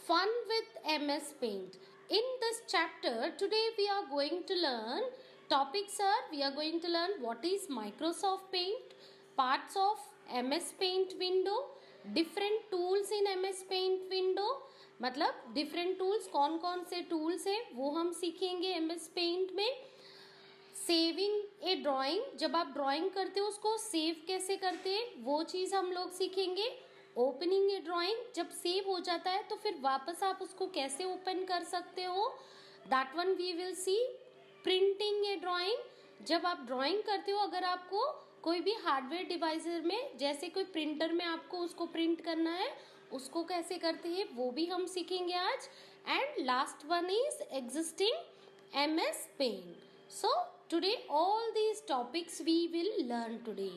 Fun with MS Paint. In this chapter, today we are going to learn topics are we are going to learn what is Microsoft Paint, parts of MS Paint window, different tools in MS Paint window. मतलब different tools कौन कौन से tools हैं वो हम सीखेंगे MS Paint में. Saving ए drawing, जब आप ड्राइंग करते हो उसको सेव कैसे करते हैं वो चीज़ हम लोग सीखेंगे. ओपनिंग ए ड्राइंग, जब सेव हो जाता है तो फिर वापस आप उसको कैसे ओपन कर सकते हो, that one we will see. Printing a drawing, जब आप ड्राइंग करते हो अगर आपको कोई भी हार्डवेयर डिवाइस में जैसे कोई प्रिंटर में आपको उसको प्रिंट करना है उसको कैसे करते हैं वो भी हम सीखेंगे आज. And last one is existing MS Paint. So today all these topics we will learn today.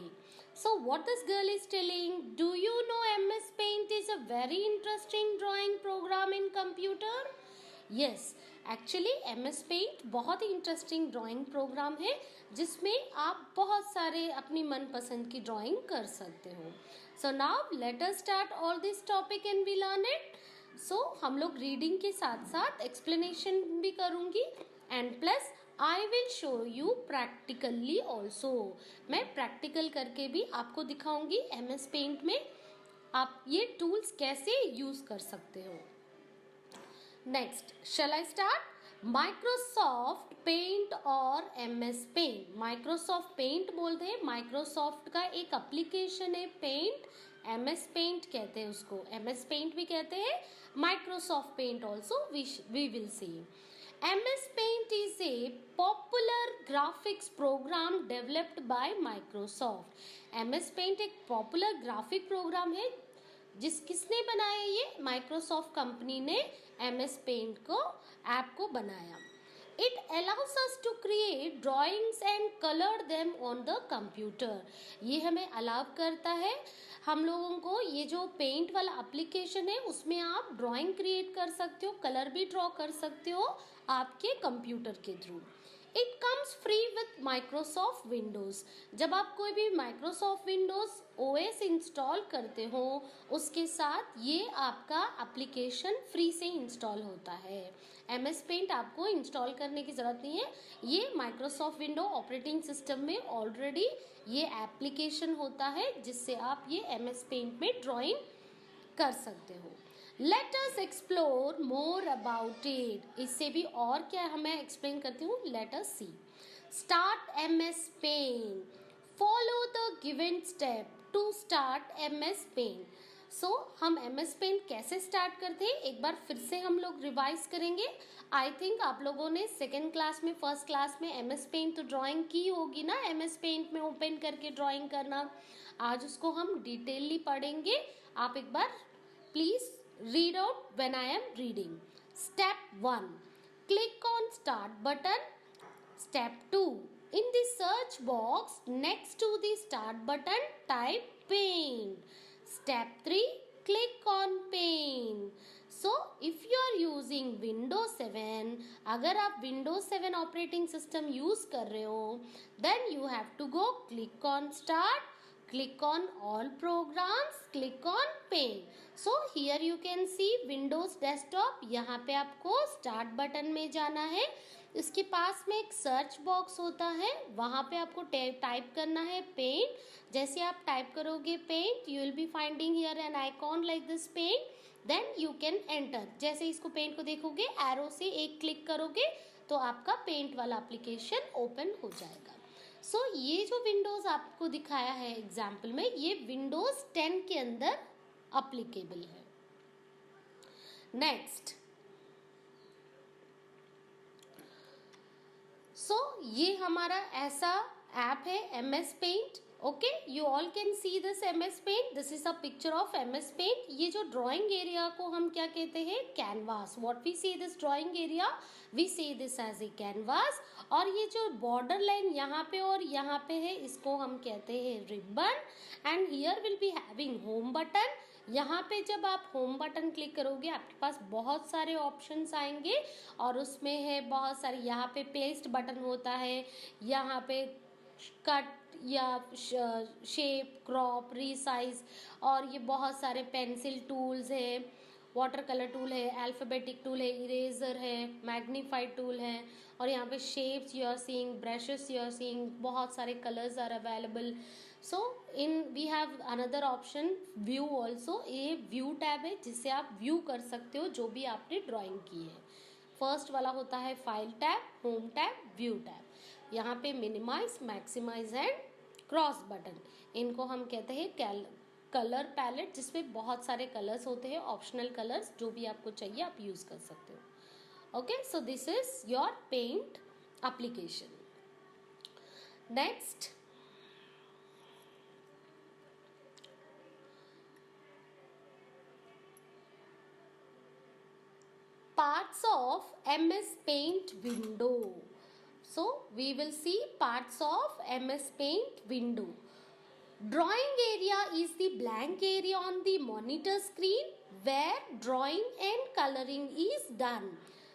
So what this girl is telling, do you know MS Paint is a very interesting drawing program in computer? Yes, actually MS Paint बहुत ही interesting drawing programme है जिसमें आप बहुत सारे अपनी मनपसंद की drawing कर सकते हो. So now let us start all this topic and we learn it. So हम लोग रीडिंग के साथ साथ एक्सप्लेनेशन भी करूँगी and plus I will show you practically also. मैं प्रैक्टिकल करके भी आपको दिखाऊंगी MS Paint में आप ये टूल्स कैसे यूज कर सकते हो. Next, shall I start? Microsoft Paint और MS Paint. माइक्रोसॉफ्ट पेंट बोलते हैं, माइक्रोसॉफ्ट का एक एप्लीकेशन है पेंट. MS Paint कहते हैं उसको, MS Paint भी कहते हैं, Microsoft Paint also we will see. MS Paint is a popular graphics program developed by Microsoft. MS Paint एक popular graphic program है किसने बनाया, ये माइक्रोसॉफ्ट कंपनी ने MS Paint को ऐप को बनाया. It allows us to create drawings and color them on the computer. ये हमें अलाउ करता है हम लोगों को, ये जो पेंट वाला एप्लीकेशन है उसमें आप ड्राइंग क्रिएट कर सकते हो, कलर भी ड्रॉ कर सकते हो आपके कंप्यूटर के through. It comes free with Microsoft Windows. जब आप कोई भी माइक्रोसॉफ्ट विंडोज OS इंस्टॉल करते हो उसके साथ ये आपका एप्लीकेशन फ्री से इंस्टॉल होता है. MS Paint आपको इंस्टॉल करने की ज़रूरत नहीं है, ये माइक्रोसॉफ्ट विंडो ऑपरेटिंग सिस्टम में ऑलरेडी ये एप्लीकेशन होता है जिससे आप ये MS Paint में ड्राइंग कर सकते हो. Let us explore more about it. इससे भी और क्या हमें एक्सप्लेन करती हूँ. Let us see. Start MS Paint. Follow the given step to start MS Paint. So हम MS Paint कैसे स्टार्ट करते हैं एक बार फिर से हम लोग रिवाइज करेंगे. आई थिंक आप लोगों ने सेकेंड क्लास में, फर्स्ट क्लास में MS Paint तो ड्राइंग की होगी ना, MS Paint में ओपन करके ड्राइंग करना. आज उसको हम डिटेलली पढ़ेंगे. आप एक बार please read out when I am reading. Step 1. Click on Start button. Step 2. In the search box next to the Start button, type Paint. Step 3. Click on Paint. So, if you are using Windows 7, अगर आप Windows 7 operating system use कर रहे हो, then you have to go click on Start. Click on all programs, click on Paint. So here you can see Windows Desktop. यहाँ पे आपको Start button में जाना है. इसके पास में एक सर्च बॉक्स होता है, वहाँ पे आपको टाइप करना है Paint. जैसे आप टाइप करोगे Paint, you will be finding here an icon like this Paint. Then you can enter. जैसे इसको Paint को देखोगे, एरो से एक क्लिक करोगे तो आपका Paint वाला एप्लीकेशन ओपन हो जाएगा. सो ये जो विंडोज आपको दिखाया है एग्जाम्पल में, ये विंडोज 10 के अंदर अप्लीकेबल है. नेक्स्ट, सो ये हमारा ऐसा ऐप है MS Paint. Okay, you all can see this MS Paint. This is a picture of MS Paint. ये जो ड्राइंग एरिया को हम क्या कहते हैं, canvas. What we see this drawing area, we see this as a canvas. और ये जो बॉर्डर लाइन यहाँ पे और यहाँ पे है इसको हम कहते हैं ribbon. And here will be having home button. यहाँ पे जब आप होम बटन क्लिक करोगे आपके पास बहुत सारे ऑप्शंस आएंगे और उसमें है बहुत सारे, यहाँ पे पेस्ट बटन होता है, यहाँ पे कट या शेप, क्रॉप, रीसाइज और ये बहुत सारे पेंसिल टूल्स हैं वाटर कलर टूल है, अल्फाबेटिक टूल है, इरेजर है, मैग्नीफाइड टूल है, और यहाँ पे shapes you are seeing, brushes you are seeing, बहुत सारे colours are available. So in we have another option view also. ये व्यू टैब है जिससे आप व्यू कर सकते हो जो भी आपने ड्राइंग की है. फर्स्ट वाला होता है file tab, home tab, view tab. यहाँ पे minimise, maximise and cross button, इनको हम कहते हैं कलर पैलेट, जिसमें बहुत सारे कलर्स होते हैं, ऑप्शनल कलर्स, जो भी आपको चाहिए आप यूज कर सकते हो. Okay, so this is your Paint application. Next, parts of MS Paint window. So we will see parts of MS Paint window. Drawing area is the blank area on the monitor screen where drawing and coloring is done.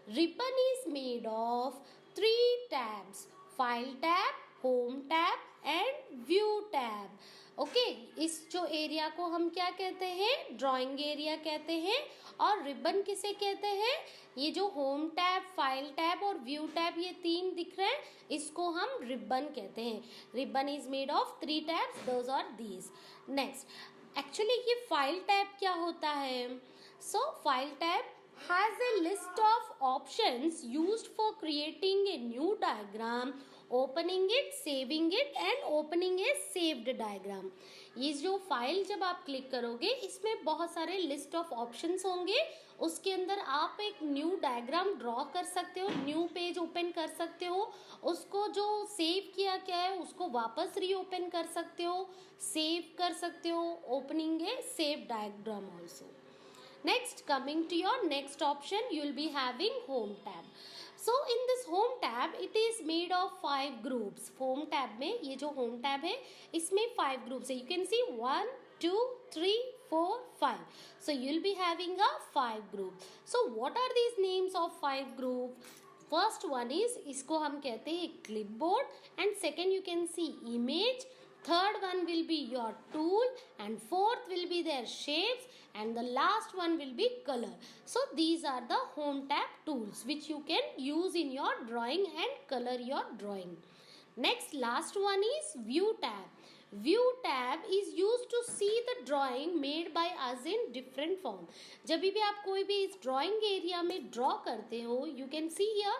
Ribbon is made of 3 tabs: File tab, Home tab and View tab. Okay, इस जो area को हम क्या कहते हैं? Drawing area कहते हैं. और रिबन किसे कहते हैं? ये जो होम टैब, फाइल टैब और व्यू टैब, ये 3 दिख रहे हैं, इसको हम रिबन कहते हैं. Ribbon is made of 3 tabs, those are these. Next, actually ये फाइल टैब क्या होता है? So file tab has a list of options used for creating a new diagram, opening it, saving it and opening a saved diagram. ये जो file जब आप click करोगे, इसमें बहुत सारे लिस्ट ऑफ ऑप्शंस होंगे. उसके अंदर आप एक न्यू डायग्राम ड्रॉ कर सकते हो, न्यू पेज ओपन कर सकते हो, उसको जो सेव किया क्या है उसको वापस रीओपन कर सकते हो, सेव कर सकते हो, opening A save diagram also. Next, coming to your next option, you will be having home tab. So in this home tab, it is made of 5 groups. Home tab में ये जो home tab है, इसमें 5 groups है. You can see 1, 2, 3, 4, 5. So you will be having a 5 group. So what are these names of 5 group? First one is, इसको हम कहते हैं clipboard, and second you can see image. Third one will be your tool, and fourth will be their shapes, and the last one will be color. So these are the home tab tools which you can use in your drawing and color your drawing. Next, last one is view tab. View tab is used to see the drawing made by us in different form. जब भी आप कोई भी इस drawing area में draw करते हो, you can see here,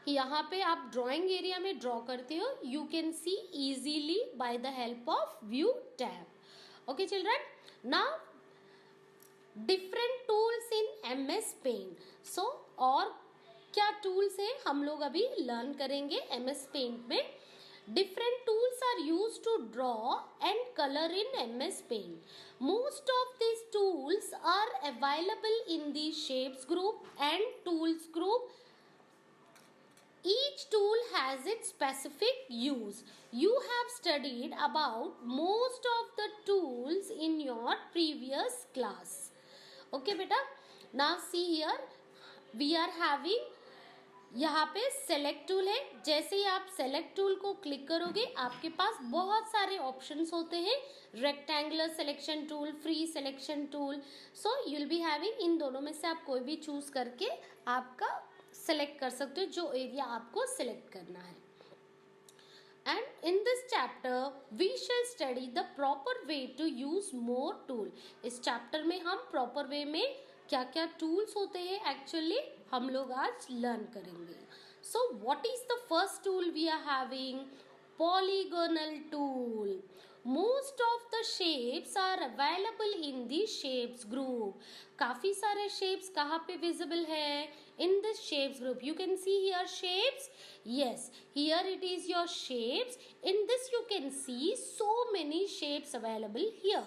यहाँ पे आप ड्राइंग एरिया में ड्रॉ करते हो, you can see easily by the help of view tab. Okay children, now different tools in MS paint. So और क्या टूल्स है हम लोग अभी लर्न करेंगे MS पेंट में. Different tools are used to draw and color in MS Paint. Most of these tools are available in the Shapes group and Tools group. Each tool has its specific use. You have studied about most of the tools in your previous class. Okay beta, now see here we are having, यहाँ पे select tool है. जैसे ही आप select tool को click करोगे, आपके पास बहुत सारे ऑप्शंस होते हैं. Rectangular selection tool, free selection tool. So you will be having, इन दोनों में से आप कोई भी चूज करके आपका सेलेक्ट कर सकते हो जो एरिया आपको सेलेक्ट करना है. And in this chapter we shall study the proper way to use more tool. इस चैप्टर में हम प्रॉपर वे में क्या क्या टूल्स होते हैं एक्चुअली हम लोग आज लर्न करेंगे. So what is the first tool we are having? Polygonal tool. Most of the shapes are available in the shapes group. काफी सारे shapes कहाँ पे visible है? In this shapes group. You can see here shapes. Yes, here it is your shapes. In this you can see so many shapes available here.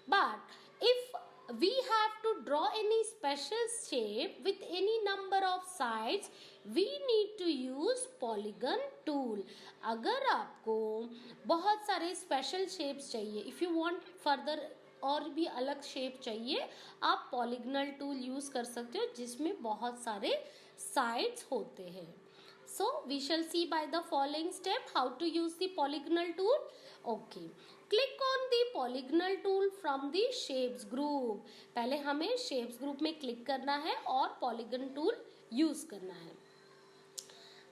But if we have to draw any special shape with any number of sides, we need to use polygon tool. अगर आपको बहुत सारे special shapes चाहिए, if you want further और भी अलग shape चाहिए, आप polygonal tool यूज कर सकते हो जिसमें बहुत सारे sides होते हैं. So we shall see by the following step how to use the polygonal tool. Okay. Click on the polygonal tool from the shapes group. पहले हमें शेप्स ग्रुप में क्लिक करना है और पॉलीगन टूल यूज करना है।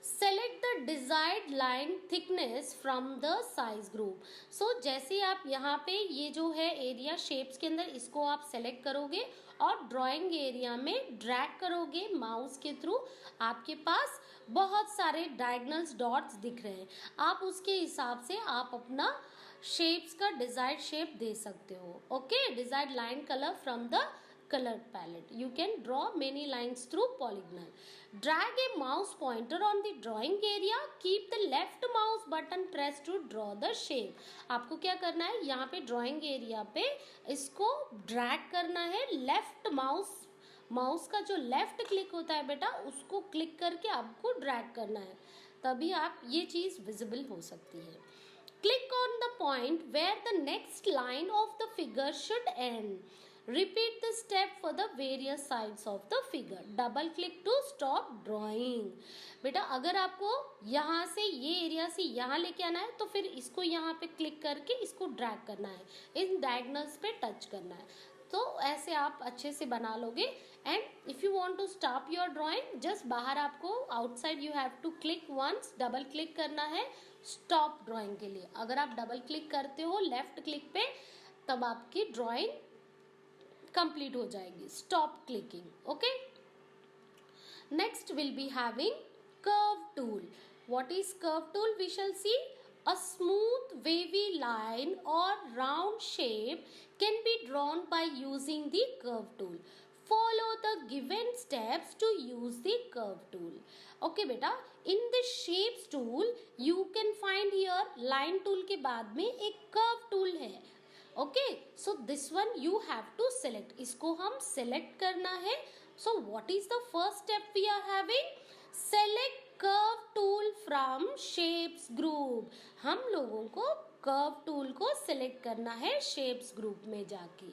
Select the desired line thickness from the size group. So जैसे आप यहाँ पे ये जो है एरिया शेप्स के अंदर, इसको आप सेलेक्ट करोगे और ड्राइंग एरिया में ड्रैग करोगे माउस के थ्रू, आपके पास बहुत सारे डायगोनल्स डॉट्स दिख रहे हैं। आप उसके हिसाब से आप अपना शेप्स का डिजायर्ड शेप दे सकते हो। Okay, desired line colour from the color palette. You can draw many lines through polygonal. Drag a mouse pointer on the drawing area. Keep the left mouse button pressed to draw the shape. आपको क्या करना है, यहाँ पे drawing area पे इसको drag करना है। लेफ्ट माउस का जो लेफ्ट क्लिक होता है बेटा, उसको क्लिक करके आपको ड्रैग करना है, तभी आप ये चीज विजिबल हो सकती है। Click on the point where the next line of the figure should end. Repeat the step for the various sides of the figure. Double click to stop drawing. बेटा अगर आपको यहाँ से ये एरिया से यहाँ लेके आना है तो फिर इसको यहाँ पे क्लिक करके इसको ड्रैग करना है, इन डायगोनल्स पे टच करना है, तो ऐसे आप अच्छे से बना लोगे। And if you want to stop your drawing, just बाहर आपको outside you have to click once, double click करना है स्टॉप ड्राइंग के लिए। अगर आप डबल क्लिक करते हो लेफ्ट क्लिक पे, तब आपकी ड्राइंग कंप्लीट हो जाएगी। Stop clicking. Okay, next will be having curve tool. What is curve tool? We shall see a smooth wavy line or round shape can be drawn by using the curve tool. Follow the given steps to use the curve tool. Okay beta, in the shapes tool you can find here line tool के बाद में एक curve tool है। Okay, so this one you have to select, इसको हम select करना है। So what is the first step we are having? Select curve tool from shapes group. हम लोगों को कर्व टूल को सिलेक्ट करना है शेप्स ग्रुप में जाके।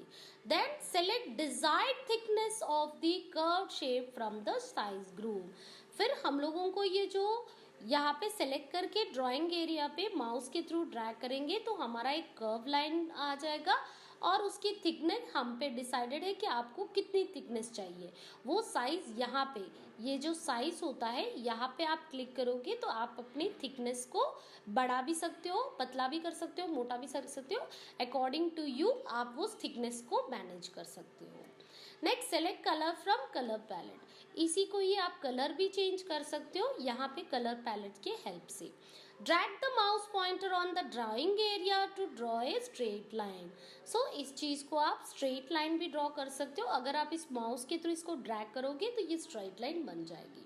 Then select desired thickness of the curve shape from the size group. फिर हम लोगों को ये जो यहाँ पे सेलेक्ट करके ड्राइंग एरिया पे माउस के थ्रू ड्रैग करेंगे तो हमारा एक कर्व लाइन आ जाएगा और उसकी थिकनेस हम पे डिसाइडेड है कि आपको कितनी थिकनेस चाहिए। वो साइज यहाँ पे, ये जो साइज होता है यहाँ पे आप क्लिक करोगे तो आप अपनी थिकनेस को बढ़ा भी सकते हो, पतला भी कर सकते हो, मोटा भी कर सकते हो, अकॉर्डिंग टू यू आप उस थिकनेस को मैनेज कर सकते हो। Next select colour from colour palette. इसी को ही आप कलर भी चेंज कर सकते हो यहाँ पे कलर पैलेट के हेल्प से। Drag the mouse pointer on the drawing area to draw a straight line. So इस चीज को आप स्ट्रेट लाइन भी ड्रॉ कर सकते हो। अगर आप इस माउस के थ्रू इसको ड्रैग करोगे तो ये स्ट्रेट लाइन बन जाएगी।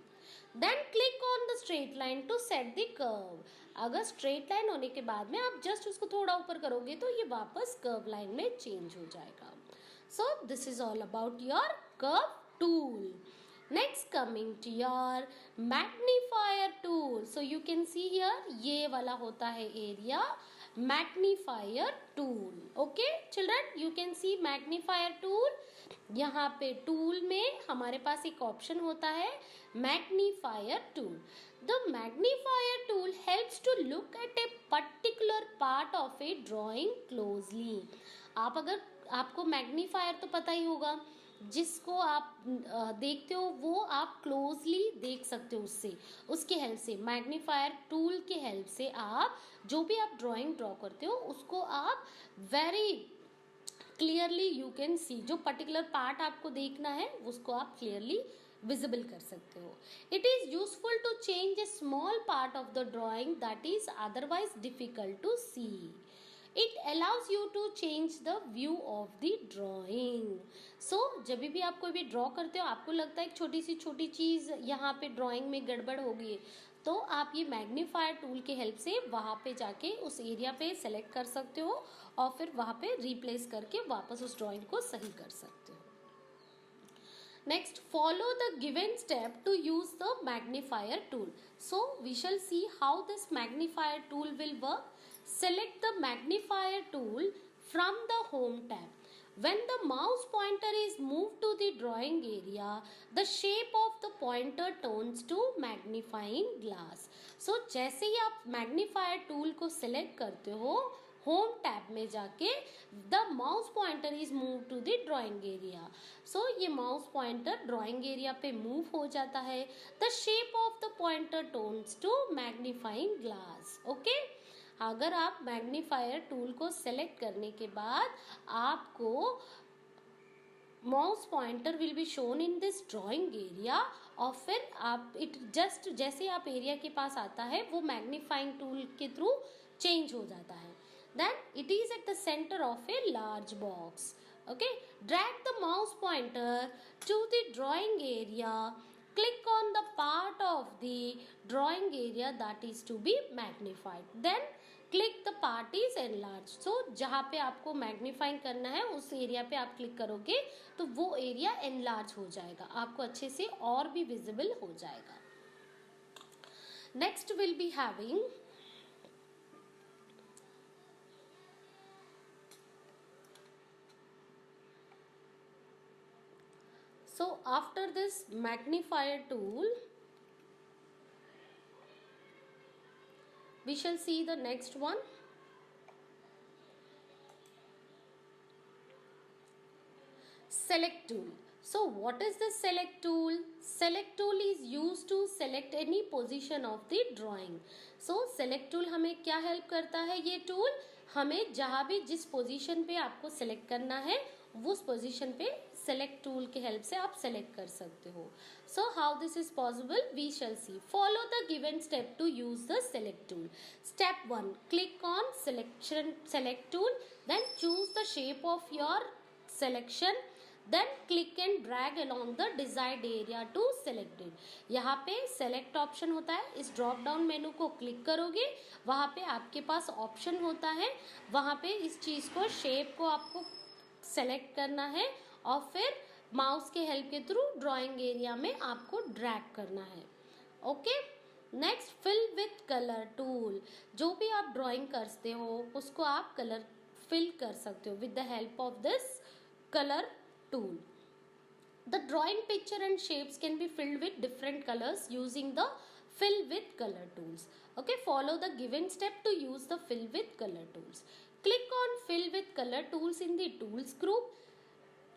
Then click on the straight line to set the curve. अगर स्ट्रेट लाइन होने के बाद में आप जस्ट उसको थोड़ा ऊपर करोगे तो ये वापस कर्व लाइन में चेंज हो जाएगा। So this is all about your curve tool. Next coming to your magnifier tool. So you can see here ये वाला होता है area magnifier tool. Okay children, you can see magnifier tool. यहाँ पे tool में हमारे पास एक option होता है magnifier tool. The magnifier tool helps to look at a particular part of a drawing closely. आप अगर आपको मैग्नीफायर तो पता ही होगा, जिसको आप देखते हो वो आप क्लोजली देख सकते हो उसके हेल्प से, मैग्नीफायर टूल के हेल्प से आप जो भी आप ड्राइंग ड्रॉ करते हो उसको आप वेरी क्लियरली यू कैन सी, जो पर्टिकुलर पार्ट आपको देखना है उसको आप क्लियरली विजिबल कर सकते हो। It is useful to change a small part of the drawing that is otherwise difficult to see. It allows you to change the view of the drawing. So जब भी आप कोई भी ड्रॉ करते हो आपको लगता है एक छोटी चीज़ यहाँ पे ड्राइंग में गड़बड़ हो गई है, तो आप ये मैग्नीफायर टूल के हेल्प से वहाँ पे जाके उस एरिया पे सेलेक्ट कर सकते हो और फिर वहाँ पे रिप्लेस करके वापस उस ड्राइंग को सही कर सकते हो। Next, follow the given step to use the magnifier tool. So we shall see how this magnifier tool will work. Select the magnifier tool from the home tab. When the mouse pointer is moved to the drawing area, the shape of the pointer turns to magnifying glass. So जैसे ही आप magnifier tool को select करते हो home tab में जाके the mouse pointer is move to the drawing area. So ये mouse pointer drawing area पे move हो जाता है। The shape of the pointer turns to magnifying glass. Okay, अगर आप मैग्नीफायर टूल को सेलेक्ट करने के बाद आपको mouse pointer will be shown in this drawing area, और फिर आप इट जस्ट जैसे आप एरिया के पास आता है वो मैग्नीफाइंग टूल के थ्रू चेंज हो जाता है। Then it is at the centre of a large box. Okay, drag the mouse pointer to the drawing area, click on the part of the drawing area that is to be magnified, then click the part is enlarged। so जहाँ पे आपको magnifying करना है उस area पे आप click करोगे तो वो एरिया एनलार्ज हो जाएगा, आपको अच्छे से और भी विजिबल हो जाएगा। Next will be having so after this magnifier tool we shall see the next one, select tool। so what is the select tool? select tool is used to select any position of the drawing। so select tool हमें क्या help करता है? ये tool हमें जहाँ भी जिस position पे आपको सेलेक्ट करना है उस पोजीशन पे सेलेक्ट टूल के हेल्प से आप सेलेक्ट कर सकते हो। So how this is possible we shall see. Follow the given step to use the select tool. Step 1, click on selection select tool, then choose the shape of your selection, then click and drag along the desired area to select it। यहाँ पे select option होता है, इस drop down menu को click करोगे, वहाँ पे आपके पास ऑप्शन होता है, वहाँ पे इस चीज को शेप को आपको सेलेक्ट करना है और फिर माउस के हेल्प के थ्रू ड्राइंग एरिया में आपको ड्रैग करना है। Okay, next fill with colour tool. जो भी आप ड्राइंग करते हो उसको आप कलर फिल कर सकते हो with the help of this color tool। The drawing picture and shapes can be filled with different colors using the fill with color tools। okay, follow the given step to use the fill with color tools। click on fill with color tools in the tools group,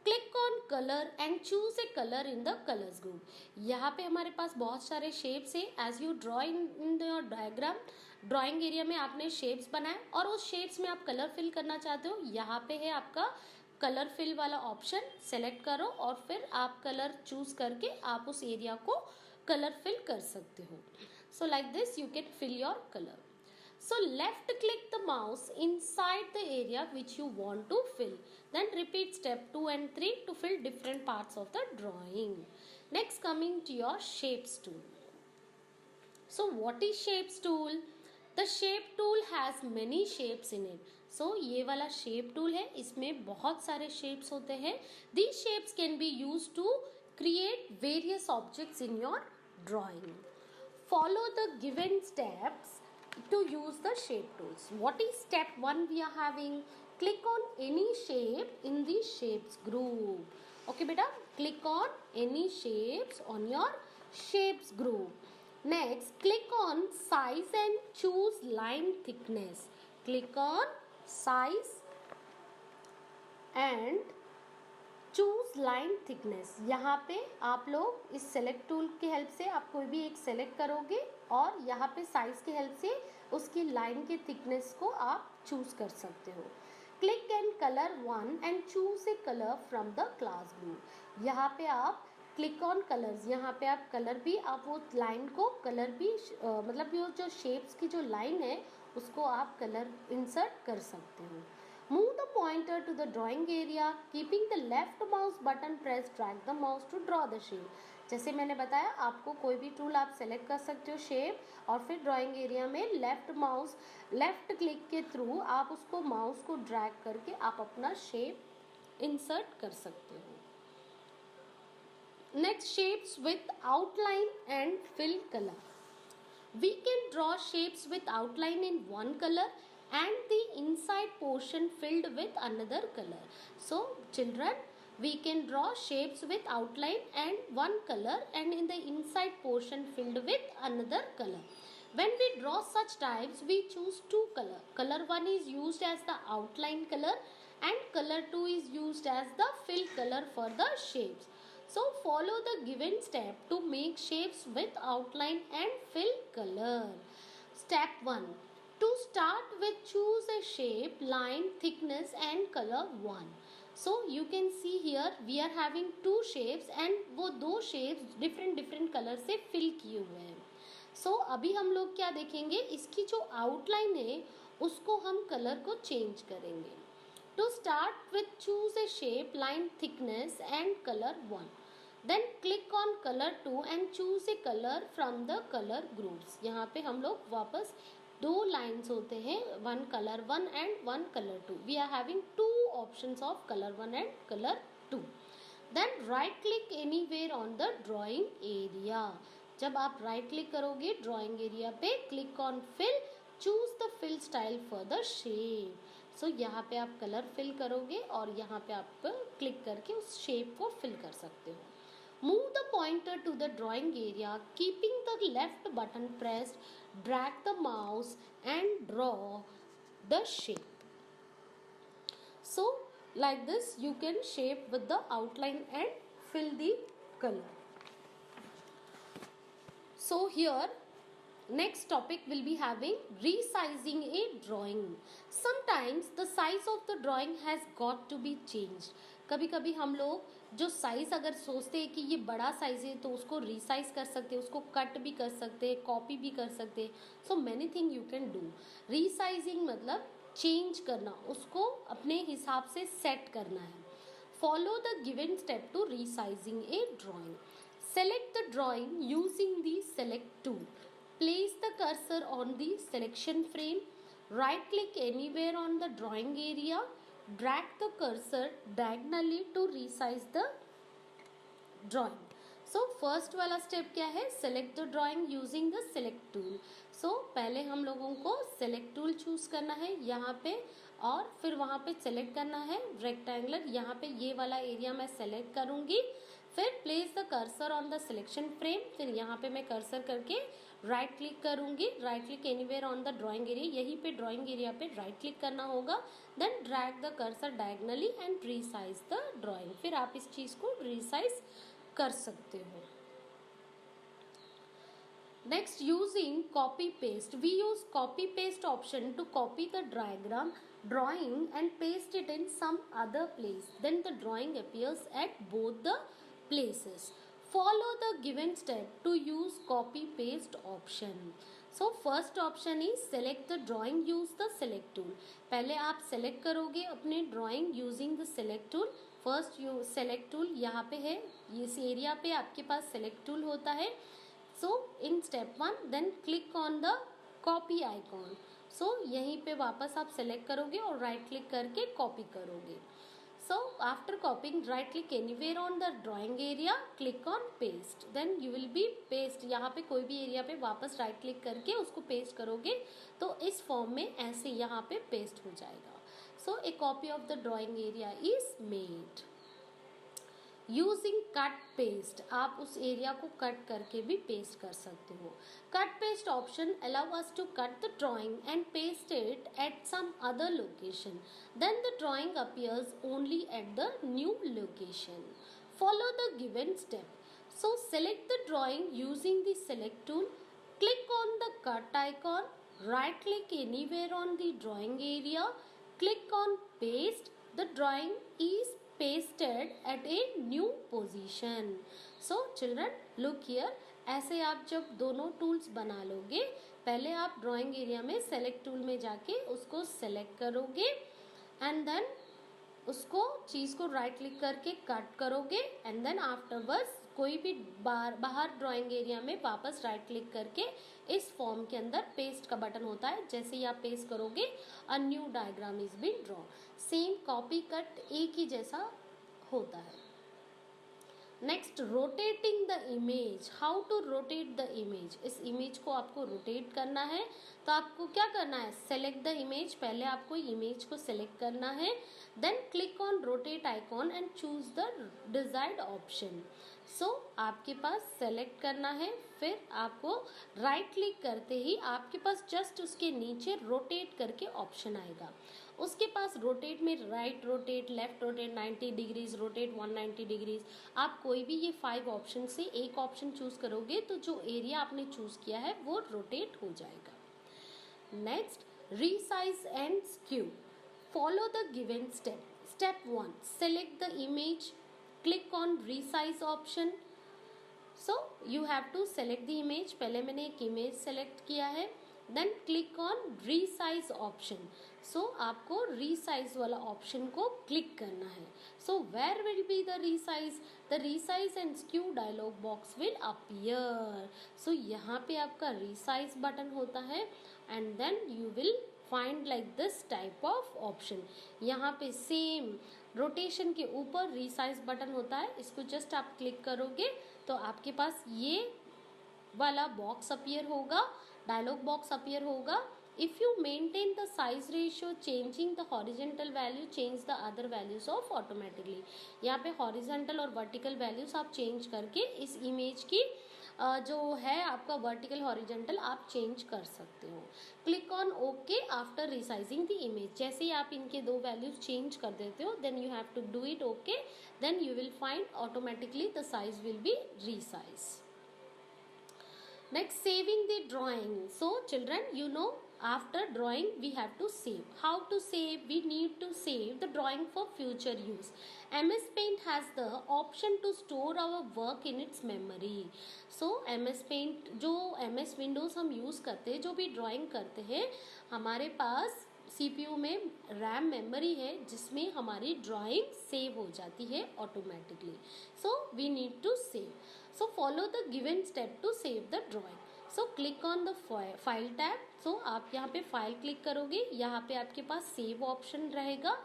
click on color and choose a color in the colors group। यहाँ पे हमारे पास बहुत सारे shapes है। as you draw in your diagram, drawing area में आपने shapes बनाए और उस शेप्स में आप कलर फिल करना चाहते हो, यहाँ पे है आपका कलर फिल वाला ऑप्शन, सेलेक्ट करो और फिर आप कलर चूज करके आप उस एरिया को कलर फिल कर सकते हो। So like this you can fill your colour. So left click the mouse inside the area which you want to fill, then repeat step 2 and 3 to fill different parts of the drawing। next coming to your shapes tool। so what is shapes tool? the shape tool has many shapes in it। so ये वाला shape tool है, इसमें बहुत सारे shapes होते हैं। these shapes can be used to create various objects in your drawing। follow the given steps to use the shape tools। what is step 1 we are having? click on any shape in the shapes group। okay beta, click on any shapes on your shapes group। next click on size and choose line thickness। click on size and choose line thickness। यहाँ पे आप लोग इस select tool की help से आप कोई भी एक सेलेक्ट करोगे और यहाँ पे साइज की हेल्प से उसकी लाइन के थिकनेस को आप चूज कर सकते हो। Click and colour 1 and choose a colour from the class group. यहाँ पे आप क्लिक ऑन कलर्स, यहाँ पे आप कलर भी आप वो लाइन को कलर भी मतलब ये जो शेप्स की जो लाइन है उसको आप कलर इंसर्ट कर सकते हो। Move the pointer to the drawing area, keeping the left mouse button press, drag the mouse to draw the shape. जैसे मैंने बताया आपको कोई भी टूल आप सेलेक्ट कर सकते हो शेप और फिर ड्राइंग एरिया में लेफ्ट क्लिक के थ्रू आप उसको माउस को ड्रैग करके आप अपना शेप इंसर्ट कर सकते हो। next, shapes with outline and fill color। we can draw shapes with outline in one color and the inside portion filled with another color। so children, we can draw shapes with outline and one color and in the inside portion filled with another color। When we draw such types, we choose two color. Color 1 is used as the outline color and color 2 is used as the fill color for the shapes. So follow the given step to make shapes with outline and fill color. Step 1. To start with, choose a shape, line, thickness and color 1. So you can see here we are having two shapes and वो दो shapes different color से fill किए हुए हैं. सो अभी हम लोग क्या देखेंगे, इसकी जो आउटलाइन है उसको हम कलर को चेंज करेंगे. To start with choose a shape, line, thickness and colour 1. Then click on colour 2 and choose a colour from the colour groups. यहाँ पे हम लोग वापस दो लाइन्स होते हैं, one colour 1 and one colour 2. We are having two options of colour 1 and colour 2. Then right click anywhere on the drawing area. जब आप राइट क्लिक करोगे ड्राइंग एरिया पे, click on fill, choose the fill style for the shape. So यहाँ पे आप colour fill करोगे और यहाँ पे आप क्लिक करके उस शेप को फिल कर सकते हो. Move the pointer to the drawing area, keeping the left button pressed, drag the mouse and draw the shape. So like this you can shape with the outline and fill the color. So here next topic will be having resizing a drawing. Sometimes the size of the drawing has got to be changed. कभी कभी हम लोग जो size अगर सोचते हैं कि ये बड़ा साइज है तो उसको रिसाइज कर सकते हैं, उसको कट भी कर सकते हैं, कॉपी भी कर सकते हैं. So many thing you can do. Resizing मतलब चेंज करना, उसको अपने हिसाब से सेट करना है. Follow the given step to resizing a drawing. Select the drawing using the select tool. Place the cursor on the selection frame. Right click anywhere on the drawing area. Drag the cursor diagonally to resize the drawing. So first वाला step क्या है? Select the drawing using the select tool. So पहले हम लोगों को select tool choose करना है यहाँ पे और फिर वहाँ पे select करना है rectangular. यहाँ पे ये वाला area मैं select करूँगी. फिर place the cursor on the selection frame. फिर यहाँ पे मैं कर्सर करके राइट क्लिक करूँगी. Right click anywhere on the drawing area, यहीं पे ड्राइंग एरिया पे राइट क्लिक करना होगा. Then drag the cursor diagonally and resize the drawing. फिर आप इस चीज़ को रिसाइज कर सकते हो. Next, using copy paste. We use copy paste option to copy the drawing and paste it in some other place. Then the drawing appears at both the places. Follow the given step to use copy paste option. So first option is select the drawing, use the select tool. पहले आप select करोगे अपने drawing using the select tool. First you select tool यहाँ पे है, इस area पे आपके पास select tool होता है. So in step 1 then click on the copy icon. So यहीं पे वापस आप select करोगे और right click करके copy करोगे. So after copying, right click anywhere on the drawing area, click on paste. Then you will be paste. यहाँ पे कोई भी एरिया पे वापस right click करके उसको paste करोगे तो इस फॉर्म में ऐसे यहाँ पे paste हो जाएगा. So a copy of the drawing area is made. Using cut paste, आप उस एरिया को कट करके भी पेस्ट कर सकते हो. Cut paste option allow us to cut the drawing and paste it at some other location. Then the drawing appears only at the new location. Follow the given step. So select the drawing using the select tool. Click on the cut icon. Right click anywhere on the drawing area. Click on paste. The drawing is pasted at a new position. So children look here. ऐसे आप जब दोनों tools बना लोगे, पहले आप drawing area में select tool में जाके उसको सेलेक्ट करोगे एंड देन उसको चीज़ को राइट क्लिक करके कट करोगे एंड देन आफ्टरवर्ड्स कोई भी बाहर ड्राइंग एरिया में वापस राइट क्लिक करके इस फॉर्म के अंदर पेस्ट का बटन होता है. जैसे ही आप पेस्ट करोगे a new diagram is been draw. Same copy cut एक ही जैसा होता है. Next, rotating the image. How to rotate the image. इस इमेज को आपको रोटेट करना है तो आपको क्या करना है, सेलेक्ट द इमेज. पहले आपको इमेज को सेलेक्ट करना है. Then click on rotate icon and choose the desired option. So आपके पास सेलेक्ट करना है, फिर आपको राइट क्लिक करते ही आपके पास जस्ट उसके नीचे रोटेट करके ऑप्शन आएगा। उसके पास रोटेट में right rotate, left rotate 90 degrees, rotate 190 degrees, आप कोई भी ये 5 ऑप्शन से एक ऑप्शन चूज करोगे तो जो एरिया आपने चूज किया है वो रोटेट हो जाएगा। Next, resize and skew. Follow the given step. Step 1. Select the image. Click on resize option. So you have to select the image. पहले मैंने एक image select किया है. Then click on resize option. So आपको resize वाला option को click करना है. So where will be the resize? The resize and skew dialog box will appear. So यहाँ पे आपका resize button होता है and then you will find like this type of option. यहाँ पे same रोटेशन के ऊपर रिसाइज बटन होता है, इसको जस्ट आप क्लिक करोगे तो आपके पास ये वाला बॉक्स अपीयर होगा, डायलॉग बॉक्स अपीयर होगा. If you maintain the size ratio, changing the horizontal value, change the other values of automatically. यहाँ पे हॉरिजेंटल और वर्टिकल वैल्यूज आप चेंज करके इस इमेज की जो है आपका वर्टिकल हॉरिजेंटल आप चेंज कर सकते हो. Click on okay after resizing the image. जैसे ही आप इनके दो वैल्यूज चेंज कर देते हो then you have to do it okay, then you will find automatically the size will be resize. Next, saving the drawing. So children, you know, after drawing we have to save. How to save? We need to save the drawing for future use. MS Paint has the option to store our work in its memory. So MS Paint जो MS Windows हम use करते हैं, जो भी drawing करते हैं, हमारे पास CPU में RAM मेमोरी है जिसमें हमारी ड्राइंग सेव हो जाती है automatically. So we need to save. So follow the given step to save the drawing. So click on the file tab. So आप यहाँ पे फाइल क्लिक करोगे, यहाँ पे आपके पास सेव ऑप्शन रहेगा.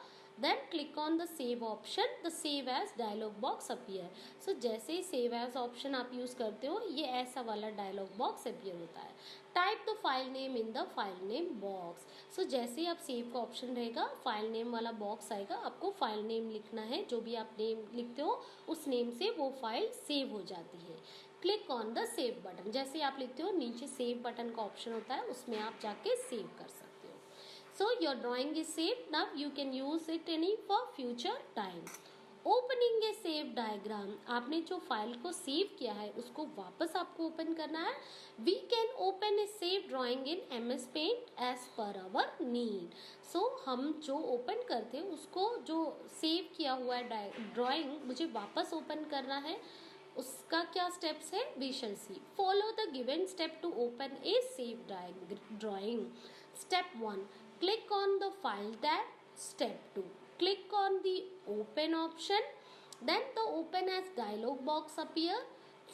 Then click on the save option. The save as dialog box appear. So जैसे ही save as option आप यूज करते हो ये ऐसा वाला dialog box appear होता है. Type the file name in the file name box. So जैसे ही आप save का ऑप्शन रहेगा, फाइल नेम वाला बॉक्स आएगा, आपको फाइल नेम लिखना है. जो भी आप नेम लिखते हो उस नेम से वो फाइल सेव हो जाती है. Click on the save button. जैसे आप लिखते हो नीचे सेव बटन का ऑप्शन होता है, उसमें आप जाके सेव कर सकते हो. So your drawing is saved. Now you can use it any for future time. Opening a saved diagram. आपने जो फाइल को सेव किया है उसको वापस आपको ओपन करना है. We can open a saved drawing in MS Paint as per our need. So हम जो ओपन करते हैं उसको जो सेव किया हुआ है ड्राइंग मुझे वापस ओपन करना है. उसका क्या स्टेप्स है? We shall see. Follow the given step to open a saved drawing. Step 1. Click on the file tab. Step 2. Click on the open option. Then the open as dialog box appear.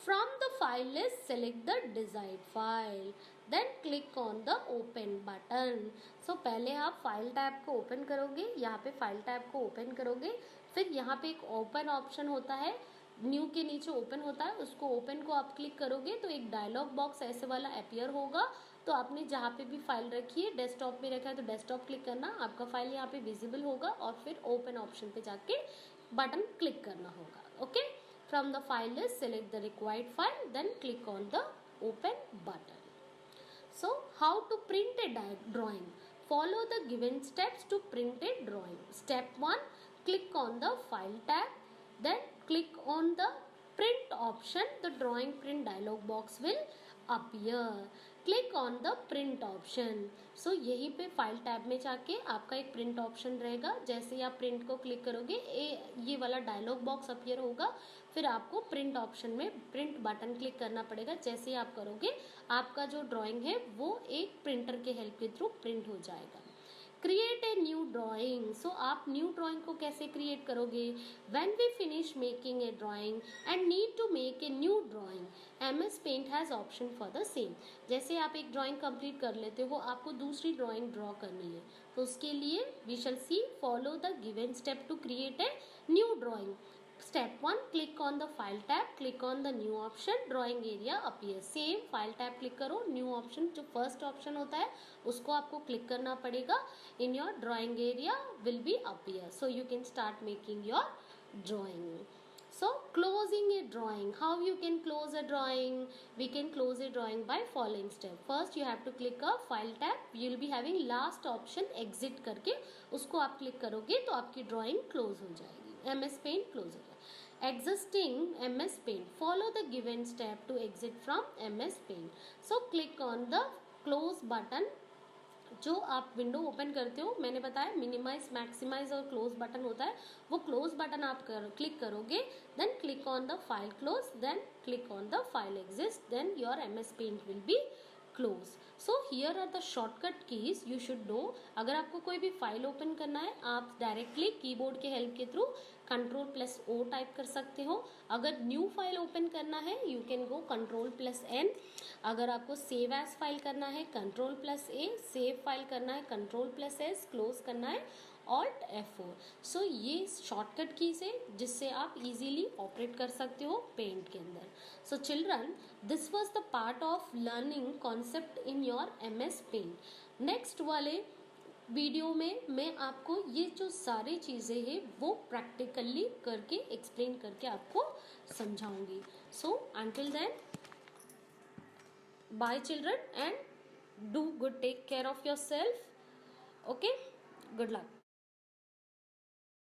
From the file list select the desired file. Then click on the open button. So पहले आप file tab को open करोगे, यहाँ पे file tab को open करोगे, फिर यहाँ पे एक ओपन ऑप्शन होता है, न्यू के नीचे ओपन होता है, उसको ओपन को आप क्लिक करोगे तो एक डायलॉग बॉक्स ऐसे वाला अपीयर होगा. तो आपने जहाँ पे भी फाइल रखी है, डेस्कटॉप में रखा है तो डेस्कटॉप क्लिक करना, आपका फाइल यहाँ पे विजिबल होगा और फिर ओपन ऑप्शन पे जाके बटन क्लिक करना होगा. Okay, from the file list select the required file, then click on the open button. So how to print a drawing? Follow the given steps to print a drawing. Step 1. Click on the file tab. Then click on the print option. The drawing print dialog box will appear. Click on the print option. So यहीं पे file tab में जाके आपका एक print option रहेगा. जैसे ही आप print को क्लिक करोगे ये वाला डायलॉग बॉक्स अपीयर होगा, फिर आपको प्रिंट ऑप्शन में प्रिंट बटन क्लिक करना पड़ेगा. जैसे ही आप करोगे आपका जो ड्राइंग है वो एक प्रिंटर के हेल्प के थ्रू प्रिंट हो जाएगा. Create a new drawing. So आप न्यू ड्राइंग को कैसे क्रिएट करोगे? When we finish making a drawing and need to make a new drawing, MS Paint has option for the same. जैसे आप एक ड्राइंग कंप्लीट कर लेते हो, आपको दूसरी ड्राइंग ड्रॉ करनी है, तो उसके लिए we shall see follow the given step to create a new drawing. Step 1. Click on the file tab. Click on the new option. Drawing area appears. Same file tab click करो. New option जो first option होता है उसको आपको click करना पड़ेगा. In your drawing area will be appear. So you can start making your drawing. So closing a drawing, how you can close a drawing? We can close a drawing by following step. First you have to click a file tab, you will be having last option exit करके उसको आप click करोगे तो आपकी drawing close हो जाएगी, MS Paint close हो जाएगा. Exiting MS Paint, follow the given step to exit from MS Paint. So click on the close button. जो आप विंडो ओपन करते हो, मैंने बताया मिनिमाइज, मैक्सिमाइज और क्लोज बटन होता है, वो क्लोज बटन आप क्लिक करोगे, then click on the file close, then click on the file exist, then your MS Paint will be close. So here are the shortcut keys you should know. अगर आपको कोई भी file open करना है, आप directly keyboard के help के through Ctrl+O type कर सकते हो. अगर न्यू फाइल ओपन करना है, यू कैन गो Ctrl+N. अगर आपको सेव एज फाइल करना है, Ctrl+A. सेव फाइल करना है, Ctrl+S. क्लोज करना है, Alt F4. सो ये शॉर्टकट कीज है जिससे आप इजीली ऑपरेट कर सकते हो पेंट के अंदर. So children, this was the part of learning concept in your MS Paint. Next वाले वीडियो में मैं आपको ये जो सारी चीज़ें हैं वो प्रैक्टिकली करके एक्सप्लेन करके आपको समझाऊंगी. So until then, bye children, and do good, take care of yourself. Okay, good luck.